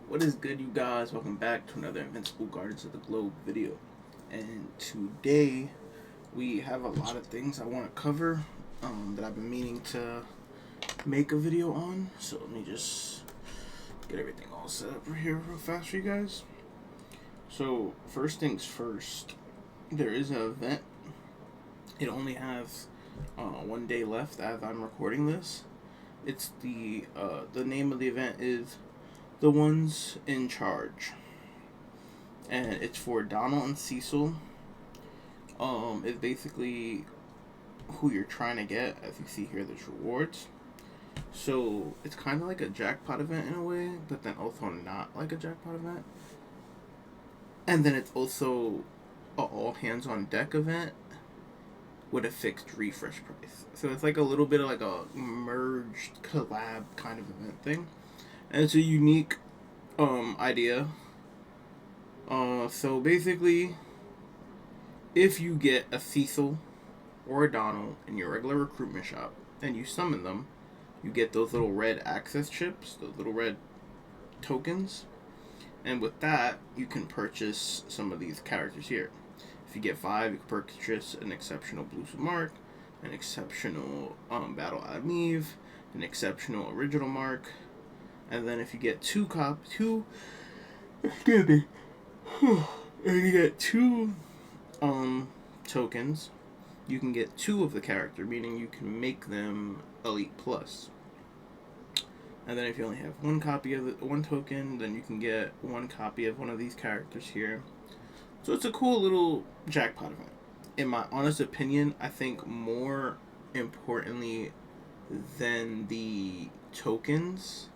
What is good, you guys? Welcome back to another Invincible Guardians of the Globe video. And today we have a lot of things I want to cover that I've been meaning to make a video on. So let me just get everything all set up right here real fast for you guys. So first things first, there is an event. It only has 1 day left as I'm recording this. It's the name of the event is The Ones in Charge, and it's for Donald and Cecil. It's basically who you're trying to get. As you see here, there's rewards. So it's kind of like a jackpot event in a way, but then also not like a jackpot event. And then it's also a all hands on deck event with a fixed refresh price. So it's like a little bit of like a merged collab kind of event thing. And it's a unique idea. So basically, if you get a Cecil or a Donald in your regular recruitment shop and you summon them, you get those little red access chips, those little red tokens. And with that, you can purchase some of these characters here. If you get 5, you can purchase an exceptional Blue Mark, an exceptional Battle Adam Eve, an exceptional Original Mark, and then if you get excuse me, and you get 2 tokens, you can get 2 of the character, meaning you can make them Elite Plus. And then if you only have 1 copy of one token, then you can get 1 copy of one of these characters here. So it's a cool little jackpot event. In my honest opinion, I think more importantly than the tokens,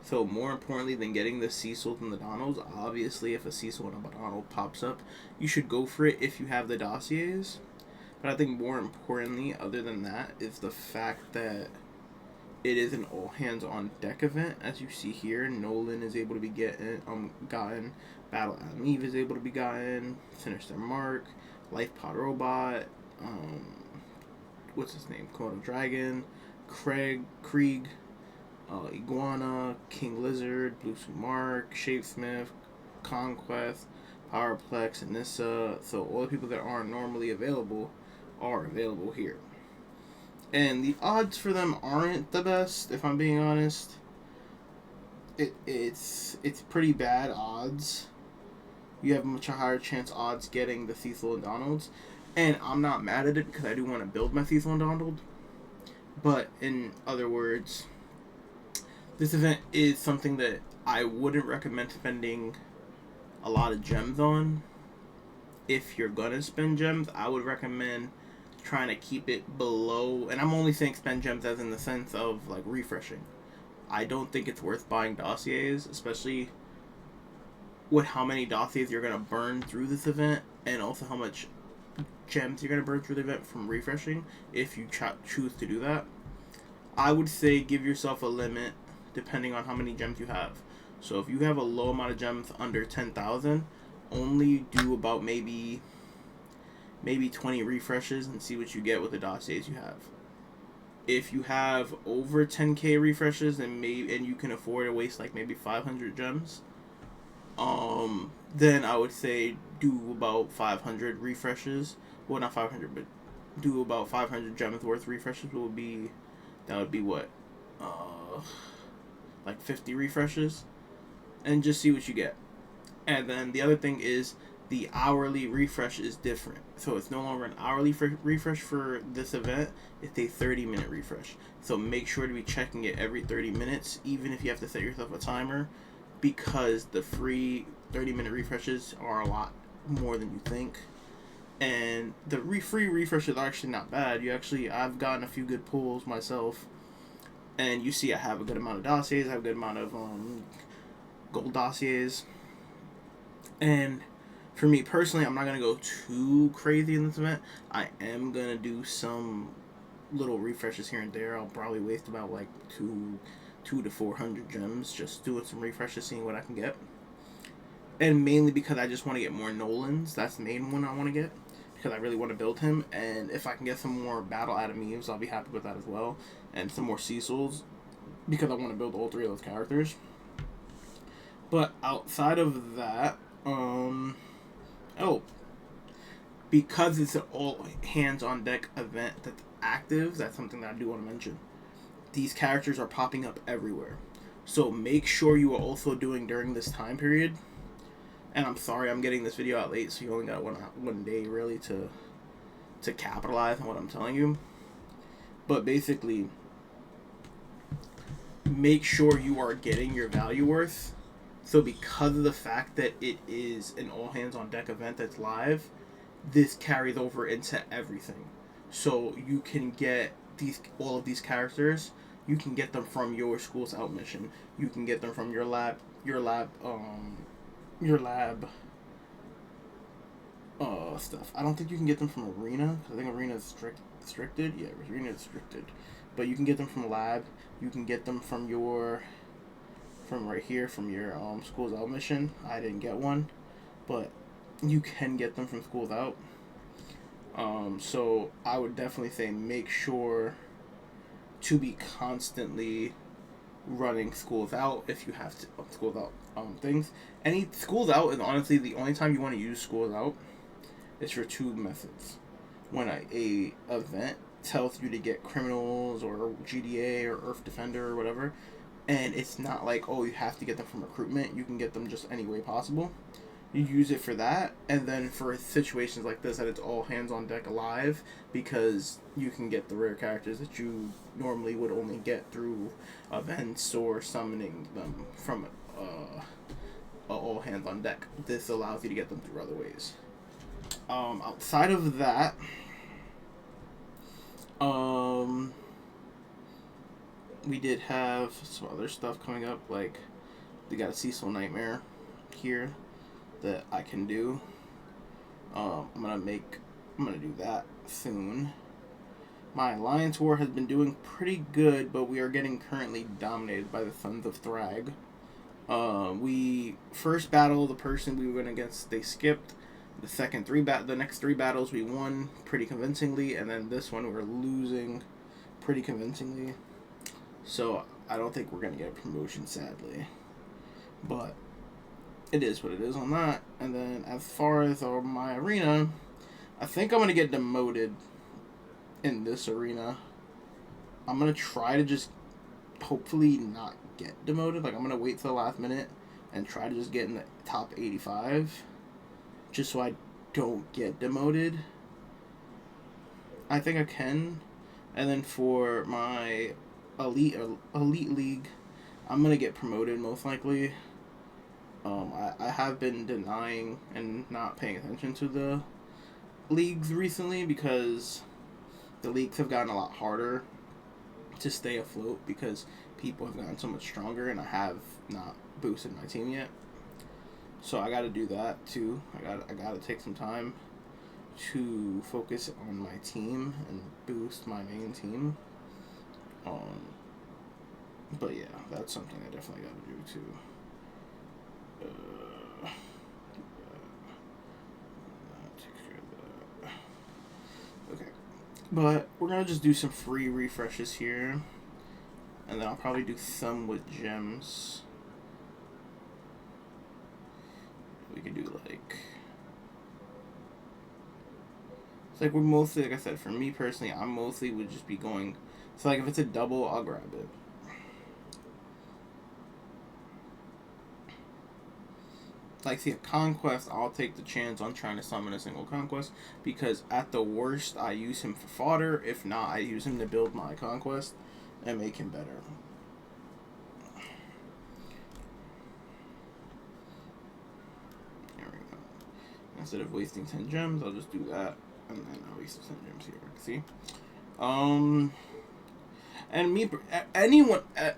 so more importantly than getting the Cecils and the Donalds, obviously if a Cecil and a Donald pops up, you should go for it if you have the dossiers. But I think more importantly, other than that, is the fact that it is an all hands on deck event. As you see here, Nolan is able to be gotten, Battle Adam Eve is able to be gotten, Sinister Mark, Life Pod Robot, what's his name? Komodo Dragon, Krieg, Iguana, King Lizard, Blue Mark, Shapesmith, Conquest, Powerplex, and Nissa. So all the people that aren't normally available are available here. And the odds for them aren't the best, if I'm being honest. It's pretty bad odds. You have much higher chance odds getting the Cecil and Donalds. And I'm not mad at it because I do want to build my Cecil and Donald. But in other words, this event is something that I wouldn't recommend spending a lot of gems on. If you're gonna spend gems, I would recommend trying to keep it below, and I'm only saying spend gems as in the sense of like refreshing. I don't think it's worth buying dossiers, especially with how many dossiers you're gonna burn through this event, and also how much gems you're gonna burn through the event from refreshing if you choose to do that. I would say give yourself a limit depending on how many gems you have. So if you have a low amount of gems under 10,000, only do about maybe 20 refreshes and see what you get with the dossiers you have. If you have over 10k refreshes and you can afford to waste like maybe 500 gems, then I would say do about 500 refreshes. Well, not 500, but do about 500 gems worth refreshes. That would be what, like 50 refreshes, and just see what you get. And then the other thing is, the hourly refresh is different. So it's no longer an hourly refresh for this event. It's a 30-minute refresh. So make sure to be checking it every 30 minutes, even if you have to set yourself a timer, because the free 30-minute refreshes are a lot more than you think. And the free refreshes are actually not bad. I've gotten a few good pulls myself. And you see I have a good amount of dossiers. I have a good amount of gold dossiers. And for me personally, I'm not going to go too crazy in this event. I am going to do some little refreshes here and there. I'll probably waste about like 2 to 400 gems just doing some refreshes, seeing what I can get. And mainly because I just want to get more Nolans. That's the main one I want to get, because I really want to build him. And if I can get some more Battle Adam Eves, I'll be happy with that as well. And some more Cecils, because I want to build all 3 of those characters. But outside of that, oh, because it's an all hands on deck event that's active, that's something that I do want to mention. These characters are popping up everywhere. So make sure you are also doing during this time period. And I'm sorry I'm getting this video out late, so you only got one day really to capitalize on what I'm telling you. But basically, make sure you are getting your value worth. So because of the fact that it is an all hands on deck event that's live, this carries over into everything. So you can get all of these characters. You can get them from your school's out mission. You can get them from your lab stuff. I don't think you can get them from arena, because I think arena is restricted. Yeah, arena is restricted. But you can get them from lab. You can get them from right here from your school's out mission. I didn't get one, but you can get them from schools out. So I would definitely say make sure to be constantly running schools out if you have to schools out things. Any schools out is honestly the only time you want to use schools out is for two methods. When a event tells you to get criminals or GDA or Earth Defender or whatever, and it's not like, oh, you have to get them from recruitment, you can get them just any way possible. You use it for that, and then for situations like this that it's all hands on deck alive, because you can get the rare characters that you normally would only get through events or summoning them from all hands on deck. This allows you to get them through other ways. Outside of that, we did have some other stuff coming up, like we got a Cecil Nightmare here that I can do. I'm gonna do that soon. My Alliance War has been doing pretty good, but we are getting currently dominated by the Sons of Thrag. We first battle, the person we went against, they skipped. The next three battles we won pretty convincingly, and then this one we're losing pretty convincingly. So I don't think we're gonna get a promotion, sadly. But it is what it is on that. And then as far as my arena, I think I'm going to get demoted in this arena. I'm going to try to just hopefully not get demoted. Like, I'm going to wait till the last minute and try to just get in the top 85 just so I don't get demoted. I think I can. And then for my elite league, I'm going to get promoted most likely. I have been denying and not paying attention to the leagues recently because the leagues have gotten a lot harder to stay afloat because people have gotten so much stronger, and I have not boosted my team yet. So I got to do that too. I got to take some time to focus on my team and boost my main team. But yeah, that's something I definitely got to do too. Okay, but we're gonna just do some free refreshes here, and then I'll probably do some with gems. We could do it's like we're mostly, like I said, for me personally, I mostly would just be going. So like if it's a double, I'll grab it. Like, see, a conquest, I'll take the chance on trying to summon a single conquest, because at the worst, I use him for fodder. If not, I use him to build my conquest and make him better. There we go. Instead of wasting 10 gems, I'll just do that, and then I'll waste 10 gems here. See? And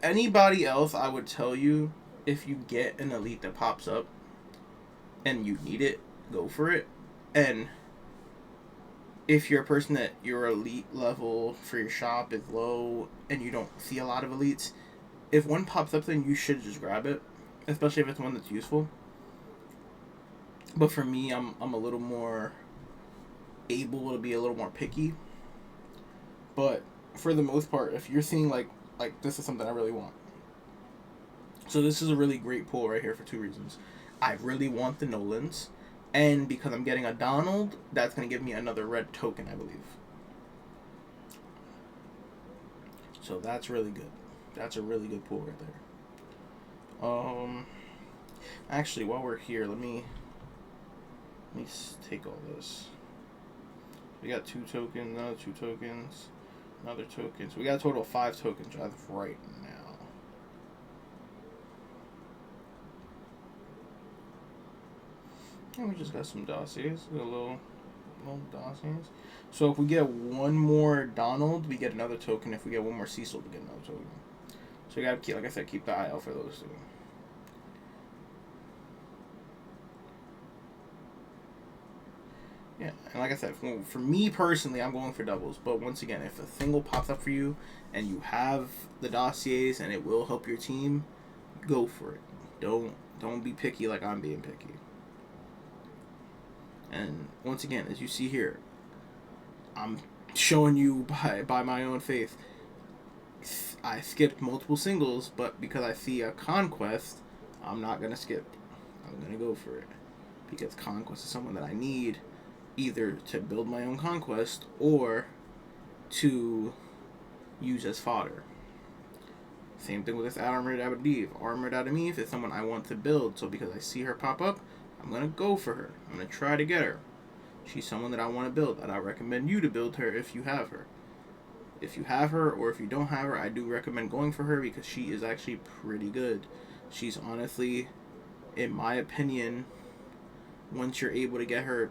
anybody else, I would tell you, if you get an elite that pops up, and you need it, go for it. And if you're a person that your elite level for your shop is low and you don't see a lot of elites, if one pops up, then you should just grab it, especially if it's one that's useful. But for me, I'm a little more able to be a little more picky. But for the most part, if you're seeing like this is something I really want, So this is a really great pull right here for two reasons. I really want the Nolans, and because I'm getting a Donald, that's going to give me another red token, I believe. So that's really good. That's a really good pull right there. Actually, while we're here, let me take all this. We got 2 tokens, another 2 tokens, another token. So we got a total of 5 tokens as of right now. And we just got some dossiers, a little dossiers. So if we get one more Donald, we get another token. If we get one more Cecil, we get another token. So we gotta keep, like I said, keep the eye out for those two. Yeah, and like I said, for me personally, I'm going for doubles. But once again, if a single pops up for you and you have the dossiers and it will help your team, go for it. Don't be picky like I'm being picky. And once again, as you see here, I'm showing you by my own faith. I skipped multiple singles, but because I see a conquest, I'm not gonna skip. I'm gonna go for it because conquest is someone that I need, either to build my own conquest or to use as fodder. Same thing with this Armored Adam Eve. Armored Adam Eve is someone I want to build, so because I see her pop up, I'm going to go for her. I'm going to try to get her. She's someone that I want to build, and I recommend you to build her if you have her. If you have her, or if you don't have her, I do recommend going for her because she is actually pretty good. She's honestly, in my opinion, once you're able to get her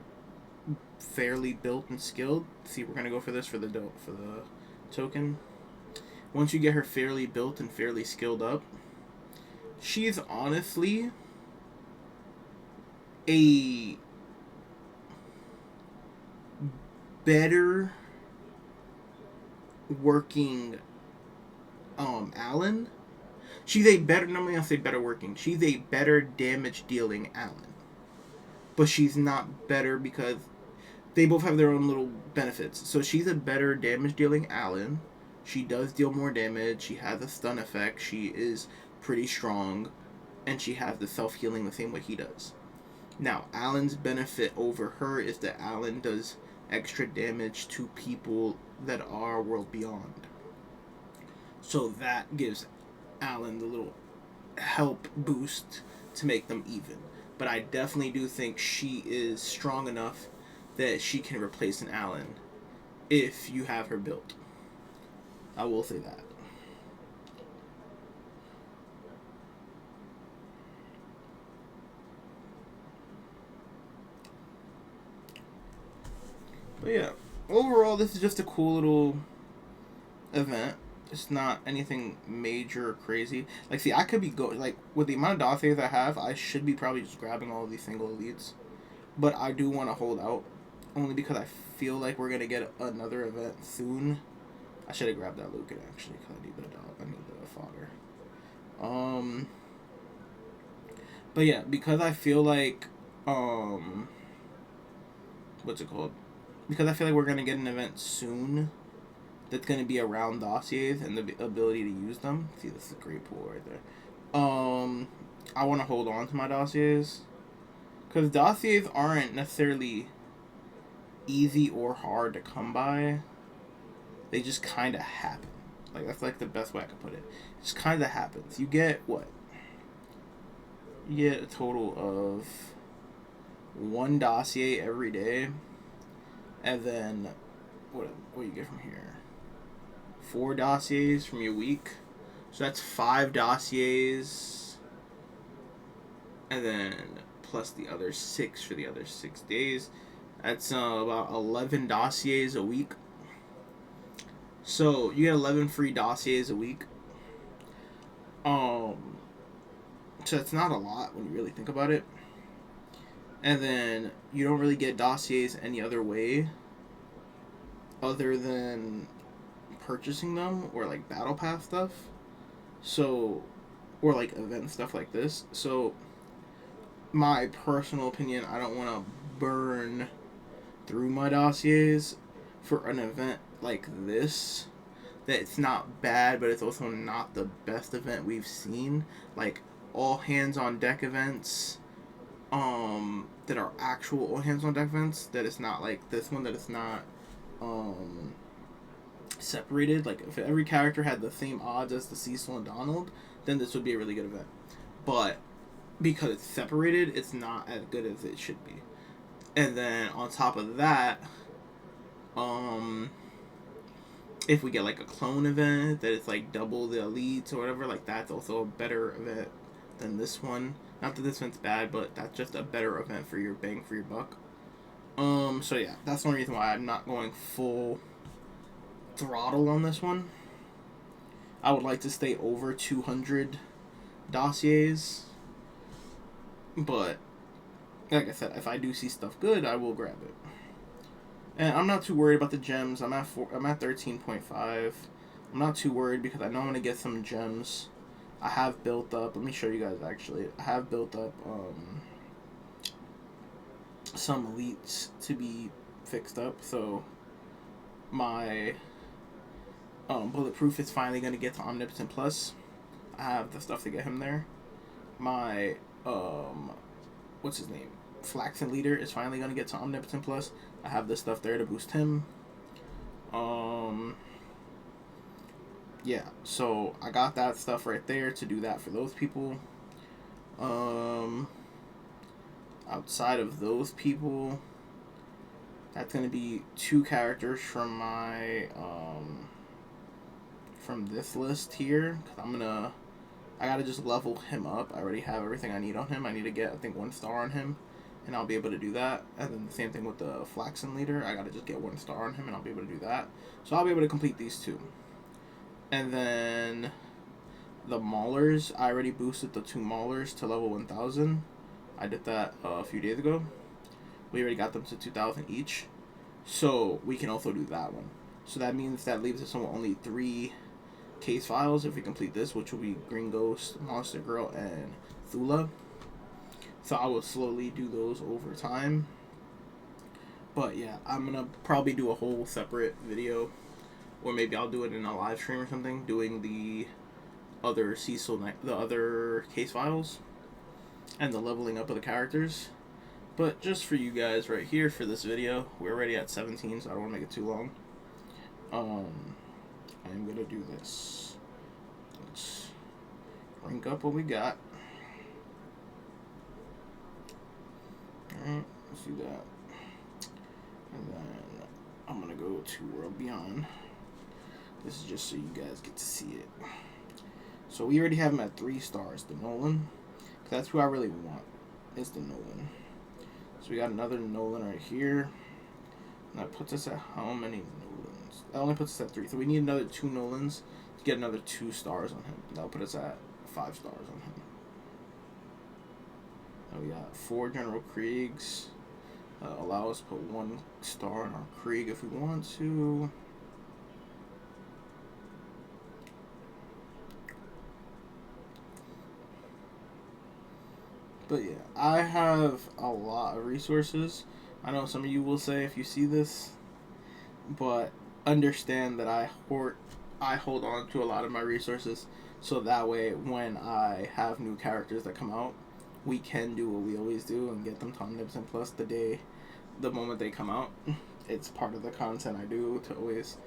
fairly built and skilled, see, we're going to go for this for the token. Once you get her fairly built and fairly skilled up, she's honestly a better working Allen. She's a better, no, I'm going to say better working. She's a better damage dealing Allen. But she's not better because they both have their own little benefits. So she's a better damage dealing Allen. She does deal more damage. She has a stun effect. She is pretty strong. And she has the self-healing the same way he does. Now, Allen's benefit over her is that Allen does extra damage to people that are World Beyond. So that gives Allen the little help boost to make them even. But I definitely do think she is strong enough that she can replace an Allen if you have her built. I will say that. But yeah, overall, this is just a cool little event. It's not anything major or crazy. Like, see, I could be like, with the amount of dossiers I have, I should be probably just grabbing all of these single elites. But I do want to hold out, only because I feel like we're going to get another event soon. I should have grabbed that Lucan, actually, because I need the fodder. But yeah, because I feel like, what's it called? Because I feel like we're going to get an event soon that's going to be around dossiers and the ability to use them. See, this is a great pool right there. I want to hold on to my dossiers. Because dossiers aren't necessarily easy or hard to come by. They just kind of happen. Like, that's like the best way I could put it. It just kind of happens. You get what? You get a total of 1 dossier every day. And then, what do you get from here? 4 dossiers from your week. So that's 5 dossiers. And then plus the other 6 for the other 6 days. That's about 11 dossiers a week. So you get 11 free dossiers a week. So it's not a lot when you really think about it. And then you don't really get dossiers any other way other than purchasing them or like battle pass stuff. So, or like event stuff like this. So my personal opinion, I don't want to burn through my dossiers for an event like this. That it's not bad, but it's also not the best event we've seen. Like, all hands on deck events, that are actual all hands on deck events, that it's not like this one, that it's not separated. Like if every character had the same odds as the Cecil and Donald, then this would be a really good event. But because it's separated, it's not as good as it should be. And then on top of that, if we get like a clone event that it's like double the elites or whatever, like that's also a better event than this one. Not that this event's bad, but that's just a better event for your bang for your buck. So yeah, that's the only reason why I'm not going full throttle on this one. I would like to stay over 200 dossiers, but like I said, if I do see stuff good, I will grab it. And I'm not too worried about the gems. I'm at 13.5. I'm not too worried because I know I'm gonna get some gems. I have built up. Let me show you guys. Actually, I have built up some elites to be fixed up. So my bulletproof is finally gonna get to Omnipotent Plus. I have the stuff to get him there. My what's his name? Flaxen Leader is finally gonna get to Omnipotent Plus. I have the stuff there to boost him. Yeah, so I got that stuff right there to do that for those people. Outside of those people, that's gonna be 2 characters from my from this list here. Cause I gotta just level him up. I already have everything I need on him. I need to get, I think, 1 star on him, and I'll be able to do that. And then the same thing with the Flaxen Leader. I gotta just get 1 star on him, and I'll be able to do that. So I'll be able to complete these 2. And then the Maulers, I already boosted the 2 Maulers to level 1000. I did that a few days ago. We already got them to 2000 each. So we can also do that one. So that means that leaves us with only 3 case files if we complete this, which will be Green Ghost, Monster Girl, and Thula. So I will slowly do those over time. But yeah, I'm gonna probably do a whole separate video, or maybe I'll do it in a live stream or something, doing the other the other case files and the leveling up of the characters. But just for you guys right here for this video, we're already at 17, so I don't want to make it too long. I'm gonna do this. Let's rank up what we got. Alright, let's do that. And then I'm gonna go to World Beyond. This is just so you guys get to see it. So we already have him at 3 stars, the Nolan. That's who I really want, is the Nolan. So we got another Nolan right here. And that puts us at how many Nolans? That only puts us at 3. So we need another 2 Nolans to get another 2 stars on him. That'll put us at 5 stars on him. Now we got 4 General Kriegs. Allow us to put 1 star on our Krieg if we want to. But yeah, I have a lot of resources. I know some of you will say if you see this, but understand that I hold on to a lot of my resources, so that way when I have new characters that come out, we can do what we always do and get them to Omnipotent Plus the moment they come out. It's part of the content I do to always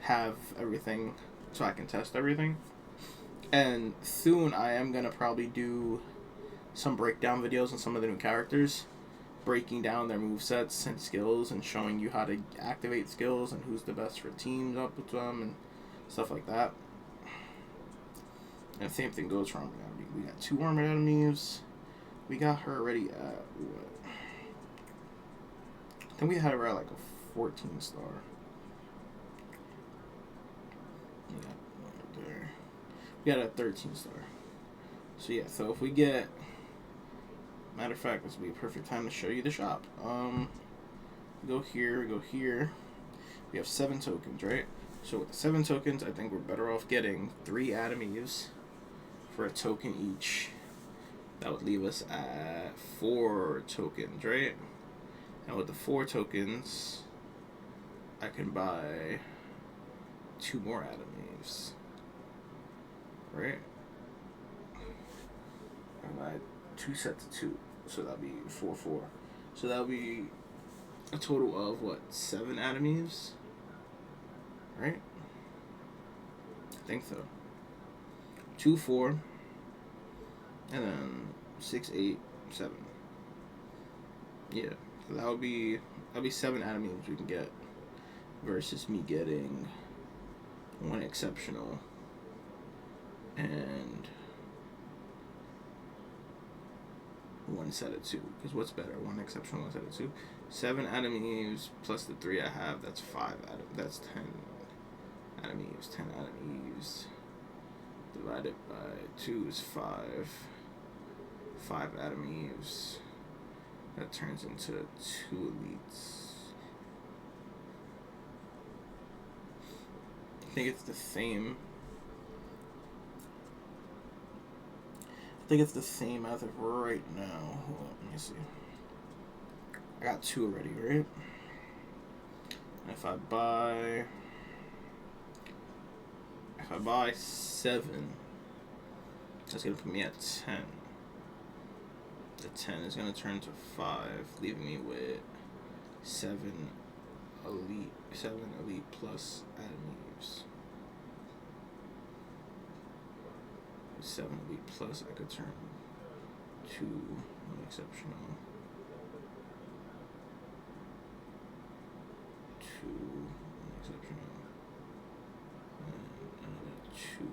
have everything so I can test everything. And soon I am going to probably do some breakdown videos on some of the new characters, breaking down their movesets and skills and showing you how to activate skills and who's the best for teams up with them and stuff like that. And the same thing goes for Armored Adam. We got 2 Armored Adam Eves. We got her already at what? I think we had her at like a 14 star. Yeah, right there. We got a 13 star. So yeah, so if we get, matter of fact, this would be a perfect time to show you the shop. Go here, go here. We have 7 tokens, right? So with the 7 tokens, I think we're better off getting 3 Adam Eves for a token each. That would leave us at 4 tokens, right? And with the 4 tokens, I can buy 2 more Adam Eves, right? And I 2 sets of 2. So that'll be 4, 4. So that'll be a total of what? 7 atomies? Right? I think so. 2, 4. And then 6, 8, 7. Yeah. So that'll be 7 atomies we can get. Versus me getting 1 exceptional and 1 set of 2. Because what's better? 1 exceptional, 1 set of 2. 7 atomies plus the 3 I have, that's 5 that's 10 atomies. 10 atomies divided by 2 is 5. 5 atomies. That turns into 2 elites. I think it's the same. I think it's the same as of right now. Hold on, let me see. I got 2 already, right? If I buy 7, that's gonna put me at 10. The 10 is gonna turn to 5, leaving me with 7 elite plus atomies. 7 elite plus, I could turn 2 exceptional. 2 exceptional. And another 2.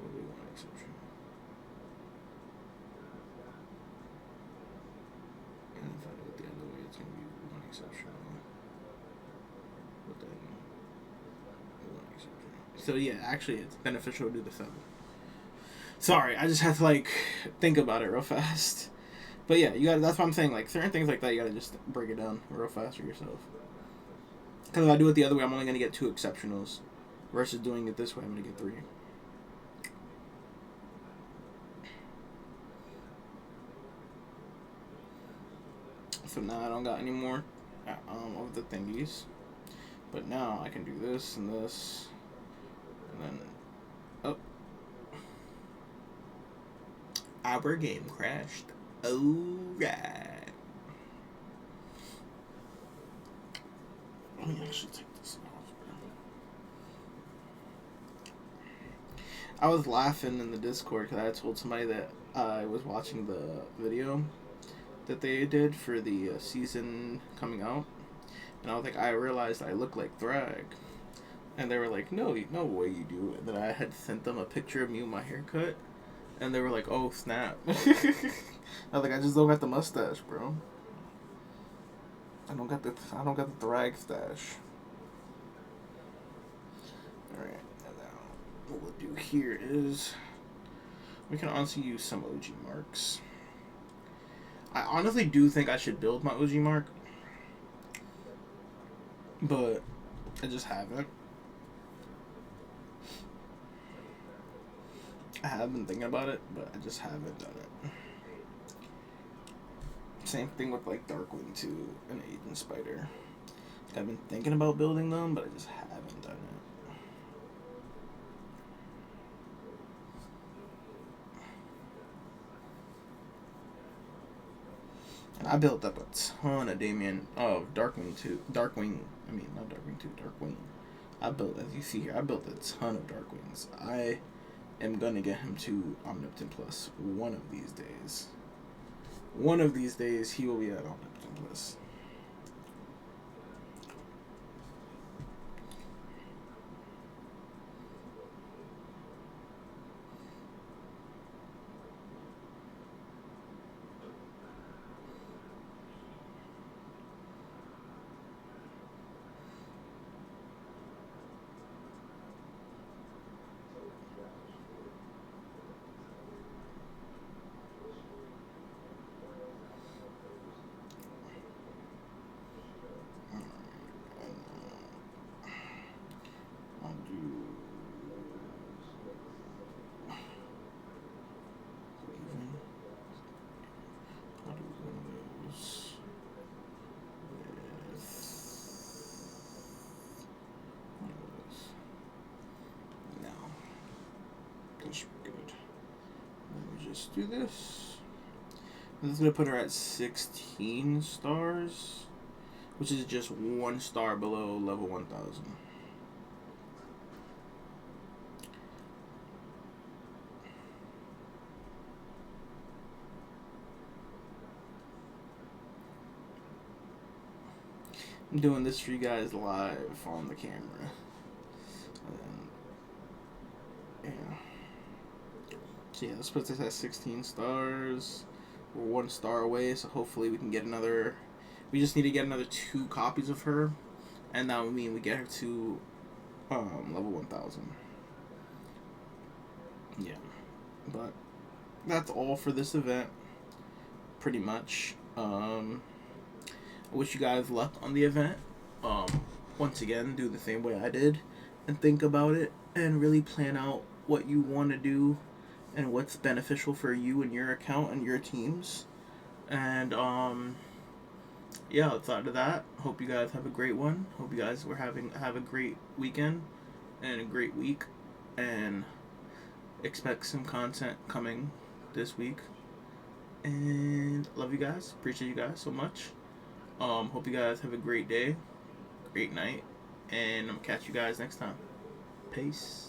Will be 1 exceptional. And if I do it the other way, it's gonna be 1 exceptional. But then 1 exceptional. So yeah, actually it's beneficial to do the 7. Sorry, I just had to like think about it real fast. But yeah, you got. That's what I'm saying. Like certain things like that, you gotta just break it down real fast for yourself. Because if I do it the other way, I'm only gonna get 2 exceptionals, versus doing it this way, I'm gonna get 3. So now I don't got any more of the thingies, but now I can do this and this, and then our game crashed. Alright. Let me actually take this off. I was laughing in the Discord because I told somebody that I was watching the video that they did for the season coming out, and I was like, I realized I look like Thrag, and they were like, no way you do. And then I had sent them a picture of me with my haircut, and they were like, oh snap. I was like, I just don't got the mustache, bro. I don't got the Thrag stash. Alright, and now what we'll do here is we can honestly use some OG marks. I honestly do think I should build my OG mark, but I just haven't. I have been thinking about it, but I just haven't done it. Same thing with like Darkwing 2 and Agent Spider. I've been thinking about building them, but I just haven't done it. And I built up a ton of Darkwing. I built, as you see here, I built a ton of Darkwings. I am gonna get him to Omnipotent Plus one of these days. One of these days, he will be at Omnipotent Plus. just do this. This is gonna put her at 16 stars, which is just 1 star below level 1000. I'm doing this for you guys live on the camera. Yeah. So yeah, let's put this at 16 stars. We're 1 star away, so hopefully we can get another. We just need to get another 2 copies of her, and that would mean we get her to level 1000. Yeah, but that's all for this event, pretty much. I wish you guys luck on the event. Once again, do the same way I did and think about it and really plan out what you want to do and what's beneficial for you and your account and your teams. And yeah, outside of that, hope you guys have a great one. Hope you guys have a great weekend and a great week, and expect some content coming this week. And love you guys. Appreciate you guys so much. Hope you guys have a great day, great night, and I'm gonna catch you guys next time. Peace.